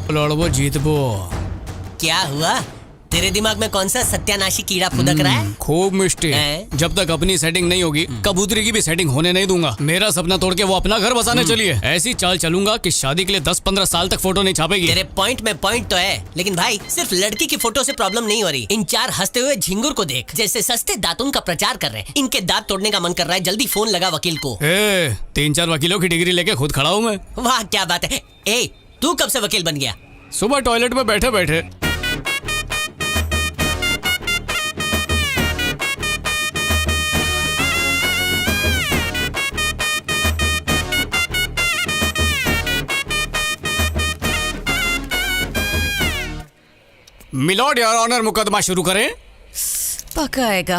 लड़बो जीतबो। क्या हुआ? तेरे दिमाग में कौन सा सत्यानाशी कीड़ा फुदक रहा है? खूब मिष्टी। जब तक अपनी सेटिंग नहीं होगी कबूतरी की भी सेटिंग होने नहीं दूंगा। मेरा सपना तोड़ के वो अपना घर बसाने चली है। ऐसी चाल चलूंगा कि शादी के लिए 10-15 साल तक फोटो नहीं छापेगी। तेरे पॉइंट में पॉइंट तो है, लेकिन भाई सिर्फ लड़की की फोटो से प्रॉब्लम नहीं हो रही। इन 4 हंसते हुए झिंगुर को देख, जैसे सस्ते दातुन का प्रचार कर रहे हैं। इनके दांत तोड़ने का मन कर रहा है। जल्दी फोन लगा वकील को। 3-4 वकीलों की डिग्री लेके खुद खड़ा हूँ मैं। वाह क्या बात है। ए, तू कब से वकील बन गया? सुबह टॉयलेट में बैठे बैठे। मिलॉर्ड योर ऑनर, मुकदमा शुरू करें। पकाएगा।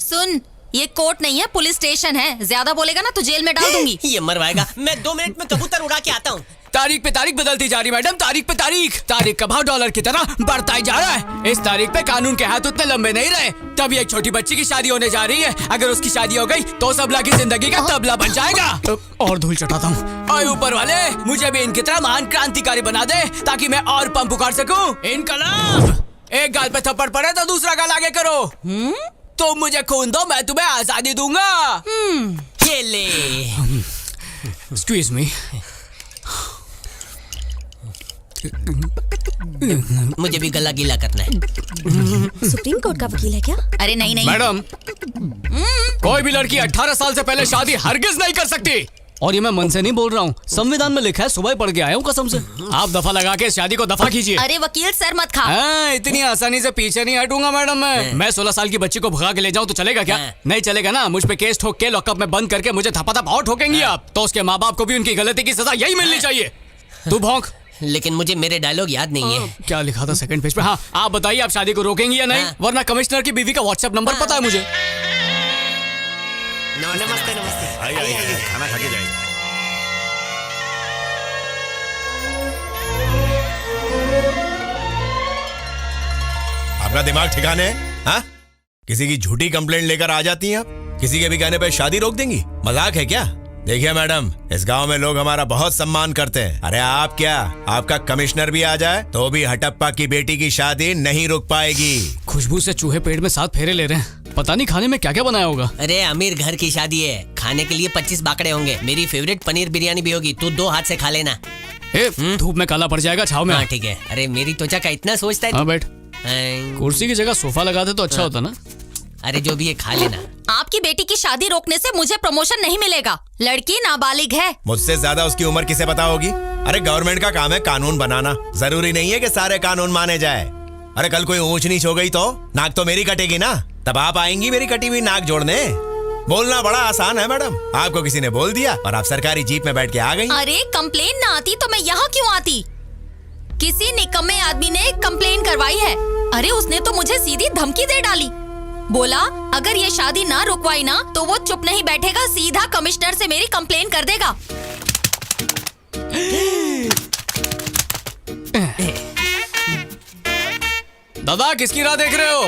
सुन, ये कोर्ट नहीं है, पुलिस स्टेशन है। ज्यादा बोलेगा ना तो जेल में डाल दूंगी। ये मरवाएगा। मैं 2 मिनट में कबूतर उड़ा के आता हूँ। तारीख पे तारीख बदलती जा रही मैडम, तारीख पे तारीख। तारीख का भाव डॉलर की तरह बढ़ता ही जा रहा है। इस तारीख पे कानून के हाथ उतने लंबे नहीं रहे। तभी एक छोटी बच्ची की शादी होने जा रही है। अगर उसकी शादी हो गई तो सबला की जिंदगी का तबला बन जाएगा। और धूल चटाता हूँ। और ऊपर वाले मुझे भी इनकी तरह महान क्रांतिकारी बना दे, ताकि मैं और पंप पुकार सकूं। इनकलाब। एक गाल पे थप्पड़ पड़े तो दूसरा गाल आगे करो। तुम मुझे खून दो, मैं तुम्हें आजादी दूंगा। ये ले। Excuse me. मुझे भी गला गीला करना है। सुप्रीम कोर्ट का वकील है क्या? अरे नहीं नहीं मैडम, कोई भी लड़की 18 साल से पहले शादी हरगिज नहीं कर सकती। और ये मैं मन से नहीं बोल रहा हूँ, संविधान में लिखा है। सुबह ही पढ़ के आया हूँ कसम से। आप दफा लगा के शादी को दफा कीजिए। अरे वकील सर मत खा। इतनी आसानी से पीछे नहीं हटूंगा मैडम। मैं 16 साल की बच्ची को भगा के ले जाऊँ तो चलेगा क्या? नहीं चलेगा ना। मुझ पे केस ठोक के लॉकअप में बंद करके मुझे थपा और ठोकेंगी आप। तो उसके माँ बाप को भी उनकी गलती की सजा यही मिलनी चाहिए। तू भौंक। लेकिन मुझे मेरे डायलॉग याद नहीं है। क्या लिखा था सेकंड पेज पे? हाँ, आप बताइए, आप शादी को रोकेंगी या नहीं? वरना कमिश्नर की बीवी का व्हाट्सएप नंबर पता है मुझे। नमस्ते नमस्ते। आइए, खाना खा के जाइए। आपका दिमाग ठिकाने है? हाँ? किसी की झूठी कंप्लेंट लेकर आ जाती हैं आप। किसी के भी कहने पे शादी रोक देंगी। मजाक है क्या? देखिए मैडम, इस गांव में लोग हमारा बहुत सम्मान करते हैं। अरे आप क्या, आपका कमिश्नर भी आ जाए तो भी हटप्पा की बेटी की शादी नहीं रुक पाएगी। खुशबू से चूहे पेट में 7 फेरे ले रहे हैं। पता नहीं खाने में क्या क्या बनाया होगा। अरे अमीर घर की शादी है, खाने के लिए 25 बाकड़े होंगे। मेरी फेवरेट पनीर बिरयानी भी होगी। तू 2 हाथ से खा लेना। धूप में काला पड़ जाएगा, छाव में। हाँ ठीक है। अरे मेरी त्वचा का इतना सोचता है। हाँ बैठ। कुर्सी की जगह सोफा लगा दे तो अच्छा होता ना। अरे जो भी है खा लेना। आपकी बेटी की शादी रोकने से मुझे प्रमोशन नहीं मिलेगा। लड़की नाबालिग है। मुझसे ज्यादा उसकी उम्र किसे पता होगी? अरे गवर्नमेंट का काम है कानून बनाना। जरूरी नहीं है कि सारे कानून माने जाए। अरे कल कोई ऊंच नीच हो गई तो नाक तो मेरी कटेगी ना। तब आप आएंगी मेरी कटी हुई नाक जोड़ने। बोलना बड़ा आसान है मैडम। आपको किसी ने बोल दिया और आप सरकारी जीप में बैठ के आ गई। अरे कंप्लेन ना आती तो मैं यहाँ क्यों आती? किसी निकम्मे आदमी ने कंप्लेन करवाई है। अरे उसने तो मुझे सीधी धमकी दे डाली। बोला अगर ये शादी ना रुकवाई ना तो वो चुप नहीं बैठेगा, सीधा कमिश्नर से मेरी कंप्लेन कर देगा। दादा किसकी राह देख रहे हो?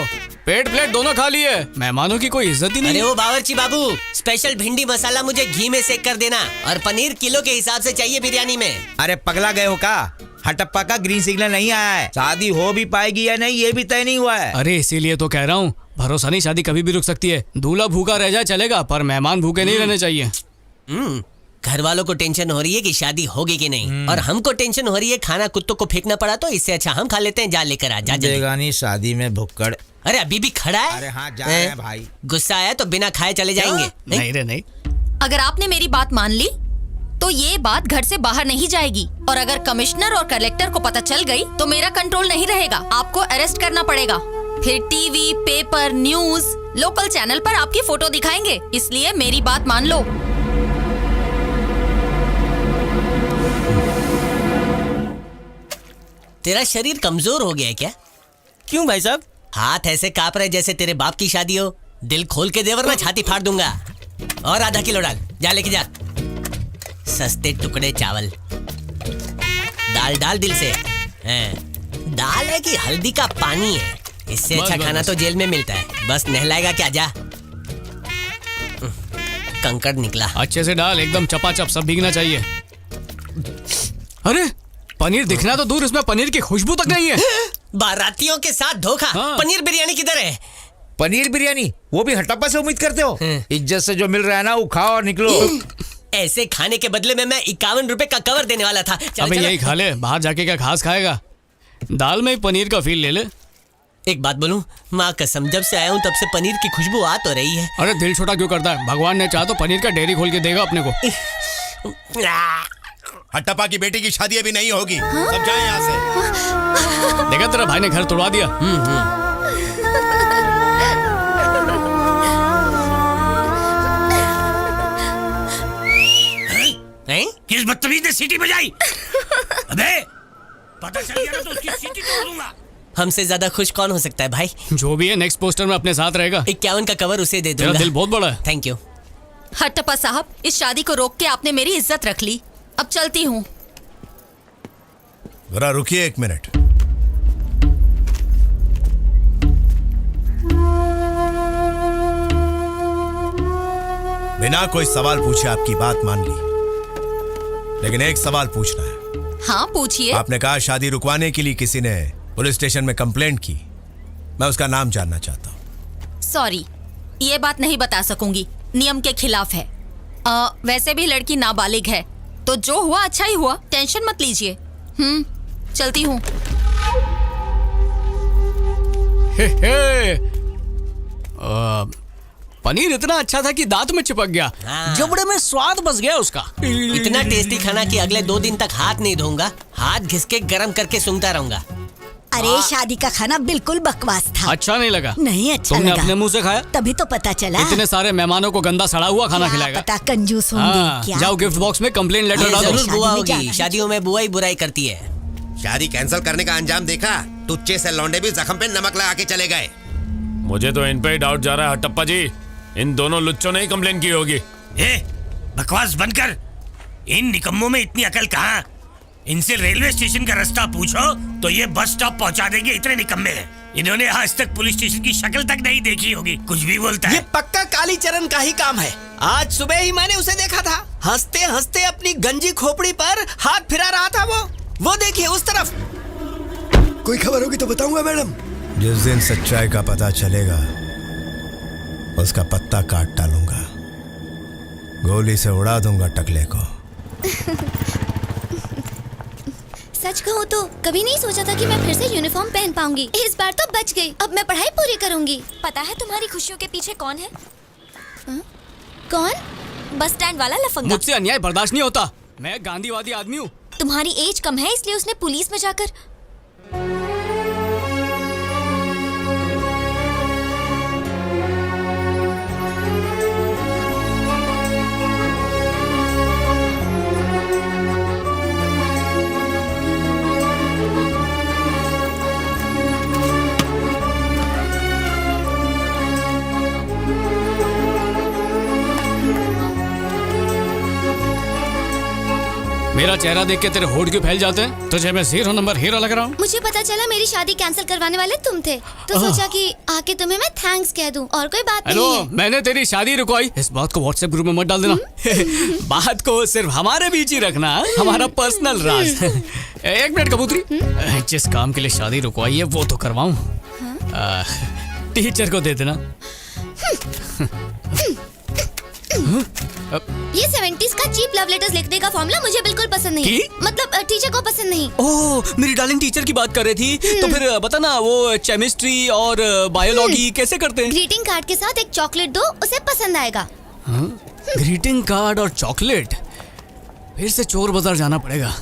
पेट प्लेट दोनों खा लिए। मेहमानों की कोई इज्जत ही नहीं। अरे वो बावर्ची बाबू, स्पेशल भिंडी मसाला मुझे घी में सेक कर देना। और पनीर किलो के हिसाब से चाहिए बिरयानी में। अरे पगला गए हो का? हटप्पा का ग्रीन सिग्नल नहीं आया है। शादी हो भी पाएगी या नहीं ये भी तय नहीं हुआ है। अरे इसीलिए तो कह रहा हूँ, भरोसा नहीं, शादी कभी भी रुक सकती है। दूल्हा भूखा रह जाए चलेगा, पर मेहमान भूखे नहीं रहने चाहिए। घर वालों को टेंशन हो रही है कि शादी होगी कि नहीं, और हमको टेंशन हो रही है खाना कुत्तों को फेंकना पड़ा। तो इससे अच्छा हम खा लेते हैं। जा लेकर आ जा जल्दी। बेगानी शादी में भुक्कड़। अरे अभी भी खड़ा है? अरे हाँ जा रहे हैं भाई। गुस्सा आया तो बिना खाए चले जाएंगे। नहीं रे नहीं। अगर आपने मेरी बात मान ली तो ये बात घर से बाहर नहीं जाएगी। और अगर कमिश्नर और कलेक्टर को पता चल गई तो मेरा कंट्रोल नहीं रहेगा। आपको अरेस्ट करना पड़ेगा। फिर TV, paper, news, local channel पर आपकी फोटो दिखाएंगे। इसलिए मेरी बात मान लो। तेरा शरीर कमजोर हो गया है क्या? क्यों भाई साहब? हाथ ऐसे कांप रहे जैसे तेरे बाप की शादी हो। दिल खोल के दे वरना छाती फाड़ दूंगा। और आधा किलो डाल, जा लेके जा। सस्ते टुकड़े चावल। दाल डाल दिल से। दाल है कि हल्दी का पानी है? इससे अच्छा खाना तो जेल में मिलता है। बस नहलाएगा क्या? जा। कंकड़ निकला। अच्छे से डाल, एकदम चपाचप, सब भीगना चाहिए। अरे पनीर दिखना तो दूर, इसमें पनीर की खुशबू तक नहीं है। बारातियों के साथ धोखा। हाँ। पनीर बिरयानी किधर है? पनीर बिरयानी वो भी हटप्पा से उम्मीद करते हो? इज्जत से जो मिल रहा है ना वो खाओ और निकलो। ऐसे खाने के बदले में मैं 51 रुपए का कवर देने वाला था। चलो, अबे चलो। यही खा ले, बाहर जाके क्या खास खाएगा। दाल में ही पनीर का फील ले ले। एक बात बोलूं, माँ कसम, जब से आया हूँ तब से पनीर की खुशबू आ तो रही है। अरे दिल छोटा क्यों करता है? भगवान ने चाहा तो पनीर का डेयरी खोल के देगा अपने को। हट्टप्पा की बेटी की शादी अभी नहीं होगी। सब जाएं यहाँ से। देखा तेरा भाई ने घर तोड़वा दिया। हैं? किस बदतमीज ने सीटी बजाई? अबे पता चल गया ना तो उसकी सीटी तोड़ दूंगा। हमसे ज्यादा खुश कौन हो सकता है भाई? जो भी है नेक्स्ट पोस्टर में अपने साथ रहेगा। 51 का कवर उसे दे तेरा दूंगा। दिल बहुत बड़ा है। Thank you. हट्टप्पा साहब, इस शादी को रोक के आपने मेरी इज्जत रख ली। अब चलती हूँ। जरा रुकिए 1 मिनट। बिना कोई सवाल पूछे आपकी बात मान ली, लेकिन एक सवाल पूछना है। हाँ पूछिए। आपने कहा शादी रुकवाने के लिए किसी ने पुलिस स्टेशन में कंप्लेंट की। मैं उसका नाम जानना चाहता हूँ। सॉरी, ये बात नहीं बता सकूंगी, नियम के खिलाफ है। वैसे भी लड़की नाबालिग है, तो जो हुआ अच्छा ही हुआ, टेंशन मत लीजिए। चलती हूँ। हे हे। पनीर इतना अच्छा था कि दांत में चिपक गया। हाँ। जबड़े में स्वाद बस गया उसका। इतना टेस्टी खाना कि अगले 2 दिन तक हाथ नहीं धोऊंगा, हाथ घिस के गरम करके सूंघता रहूंगा। अरे शादी का खाना बिल्कुल बकवास था। अच्छा नहीं लगा? नहीं अच्छा तुमने लगा। अपने मुंह से खाया? तभी तो पता चला। इतने सारे मेहमानों को गंदा सड़ा हुआ खाना क्या खिलाएगा? पता कंजूस होंगे हाँ, क्या? जाओ गिफ्ट बॉक्स में कंप्लेंट लेटर ये डालो। जरूर शादी बुआ में होगी। जाना है। शादियों में बुआ ही बुराई करती है। शादी कैंसिल करने का अंजाम देखा? टुच्चे से लौंडे भी जख्म पे नमक लगा के चले गए। मुझे तो इन पे ही डाउट जा रहा है हट्टप्पा जी। इन दोनों लुच्चों ने ही कंप्लेन की होगी। बकवास बंद कर। इन निकम्मों में इतनी अकल कहाँ? इनसे रेलवे स्टेशन का रास्ता पूछो तो ये बस स्टॉप पहुंचा देंगे, इतने निकम्मे हैं। इन्होंने आज तक पुलिस स्टेशन की शक्ल तक नहीं देखी होगी, कुछ भी बोलता ये है। पक्का कालीचरण का ही काम है। आज सुबह ही मैंने उसे देखा था, हंसते हंसते अपनी गंजी खोपड़ी पर हाथ फिरा रहा था। वो देखिए उस तरफ। कोई खबर होगी तो बताऊंगा मैडम। जिस दिन सच्चाई का पता चलेगा उसका पत्ता काट डालूंगा, गोली से उड़ा दूंगा टकले को। सच कहूँ तो कभी नहीं सोचा था कि मैं फिर से यूनिफॉर्म पहन पाऊंगी। इस बार तो बच गई। अब मैं पढ़ाई पूरी करूंगी। पता है तुम्हारी खुशियों के पीछे कौन है? कौन? बस स्टैंड वाला लफंगा। मुझसे अन्याय बर्दाश्त नहीं होता। मैं गांधीवादी आदमी हूँ। तुम्हारी एज कम है इसलिए उसने पुलिस में जाकर मेरा चेहरा देख के तेरे होठ क्यों फैल जाते हैं? तुझे मैं 0 नंबर हीरो लग रहा हूँ? मुझे पता चला मेरी शादी कैंसिल करवाने वाले तुम थे, तो सोचा कि आके तुम्हें मैं थैंक्स कह दूं, और कोई बात हेलो, नहीं है। मैंने तेरी शादी रुकवाई, इस बात को व्हाट्सएप ग्रुप में मत डाल देना। बात को सिर्फ हमारे बीच ही रखना, हमारा पर्सनल राज। 1 मिनट कबूतरी, जिस काम के लिए शादी रुकवाई है वो तो करवाऊं। टीचर को दे देना। ये 70s का चीप लव लेटर्स लिखने का फॉर्मूला मुझे बिल्कुल पसंद नहीं। मतलब टीचर को पसंद नहीं। ओह, मेरी डार्लिंग टीचर की बात कर रही थी, तो फिर बता ना वो केमिस्ट्री और बायोलॉजी कैसे करते हैं? ग्रीटिंग कार्ड के साथ एक चॉकलेट दो, उसे पसंद आएगा। ग्रीटिंग कार्ड और चॉकलेट? फिर से चोर बाजार जाना पड़ेगा।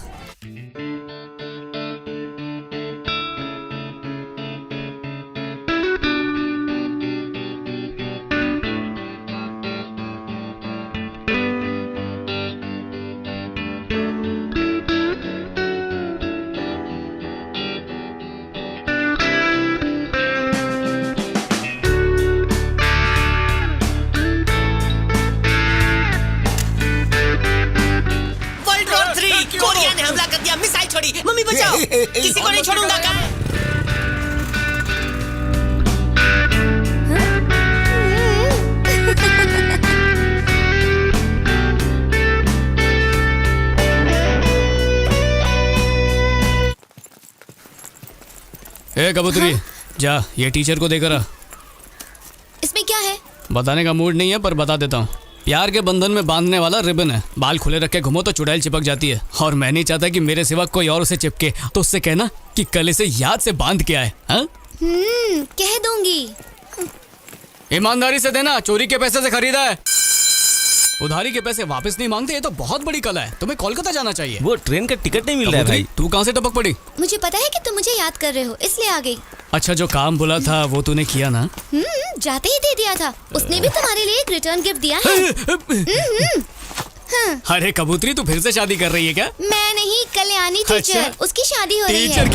कोरिया ने हमला कर दिया, मिसाइल छोड़ी। मम्मी बचाओ, किसी को नहीं छोड़ूंगा। ए कबूतरी, जा ये टीचर को देकर आ। इसमें क्या है? बताने का मूड नहीं है पर बता देता हूँ। प्यार के बंधन में बांधने वाला रिबन है। बाल खुले रख के घूमो तो चुड़ैल चिपक जाती है, और मैं नहीं चाहता कि मेरे सिवा कोई और उसे चिपके। तो उससे कहना कि कल इसे याद से बांध के आए। हाँ? कह दूंगी। ईमानदारी से देना, चोरी के पैसे से खरीदा है। उधारी के पैसे वापस नहीं मांगते, ये तो बहुत बड़ी कला है। तुम्हें कोलकाता जाना चाहिए। वो ट्रेन का टिकट नहीं मिल रहा है भाई। तू कहाँ से टपक पड़ी? मुझे पता है कि तुम मुझे याद कर रहे हो, इसलिए आ गई। अच्छा, जो काम बोला था वो तूने किया ना? जाते ही दे दिया था। उसने भी तुम्हारे लिए एक रिटर्न गिफ्ट दिया है। अरे कबूतरी, तू फिर से शादी कर रही है क्या? मैं नहीं, कल्याणी टीचर। अच्छा? उसकी शादी हो रही है।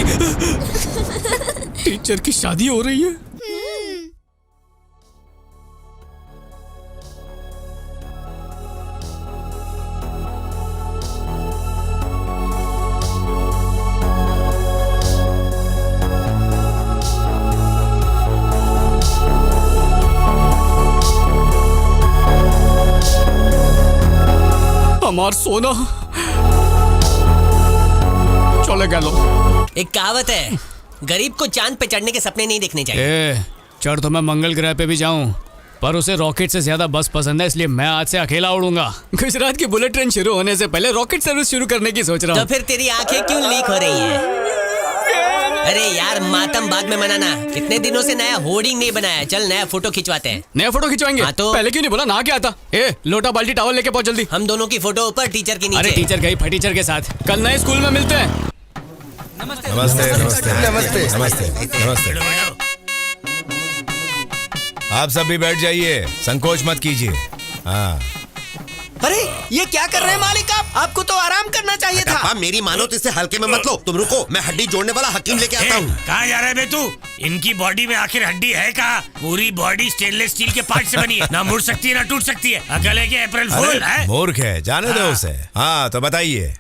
टीचर की शादी हो रही है? हमार सोना चले गए लो। एक कहावत है, गरीब को चांद पे चढ़ने के सपने नहीं देखने चाहिए। ए, चढ़ तो मैं मंगल ग्रह पे भी जाऊं, पर उसे रॉकेट से ज्यादा बस पसंद है, इसलिए मैं आज से अकेला उड़ूंगा। गुजरात की बुलेट ट्रेन शुरू होने से पहले रॉकेट सर्विस शुरू करने की सोच रहा तो हूँ। फिर तेरी आंखें क्यों लीक हो रही है? अरे यार, मातम बाद में मनाना। इतने दिनों से नया होर्डिंग नहीं बनाया। चल नया फोटो खिंचवाते हैं। नया फोटो खिंचवाएंगे? हाँ तो? पहले क्यों नहीं बोला? नहा के आता। ए, लोटा बाल्टी टावल लेके पहुंच जल्दी। हम दोनों की फोटो ऊपर, टीचर की नीचे। अरे टीचर गई फटीचर के साथ। कल नए स्कूल में मिलते हैं। नमस्ते नमस्ते नमस्ते नमस्ते नमस्ते। आप सब भी बैठ जाइए, संकोच मत कीजिए। हाँ, अरे ये क्या कर रहे हैं मालिक आप? आपको तो आराम करना चाहिए था। पापा मेरी मानो तो इसे हल्के में मत लो। तुम रुको, मैं हड्डी जोड़ने वाला हकीम लेके आता हूँ। कहाँ जा रहा है बे तू? इनकी बॉडी में आखिर हड्डी है कहाँ? पूरी बॉडी स्टेनलेस स्टील के पार्ट से बनी है। ना मुड़ सकती है ना टूट सकती है। अकल है कि अप्रैल फूल है? मूर्ख है, जाने दो उसे। हाँ तो बताइए,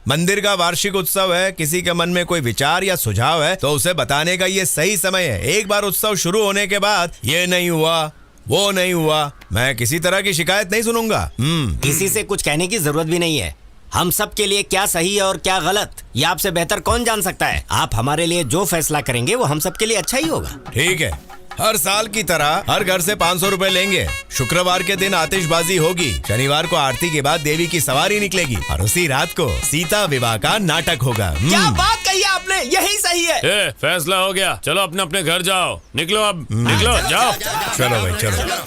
मंदिर का वार्षिक उत्सव है, किसी के मन में कोई विचार या सुझाव है तो उसे बताने का ये सही समय है। एक बार उत्सव शुरू होने के बाद ये नहीं हुआ, वो नहीं हुआ, मैं किसी तरह की शिकायत नहीं सुनूंगा। किसी से कुछ कहने की जरूरत भी नहीं है। हम सब के लिए क्या सही है और क्या गलत, ये आपसे बेहतर कौन जान सकता है। आप हमारे लिए जो फैसला करेंगे वो हम सब के लिए अच्छा ही होगा। ठीक है, हर साल की तरह हर घर से 500 रुपए लेंगे। शुक्रवार के दिन आतिशबाजी होगी, शनिवार को आरती के बाद देवी की सवारी निकलेगी और उसी रात को सीता विवाह का नाटक होगा। क्या बात कही आपने, यही सही है। ए, फैसला हो गया। चलो अपने अपने घर जाओ। निकलो अब, निकलो, जाओ। चलो भाई चलो।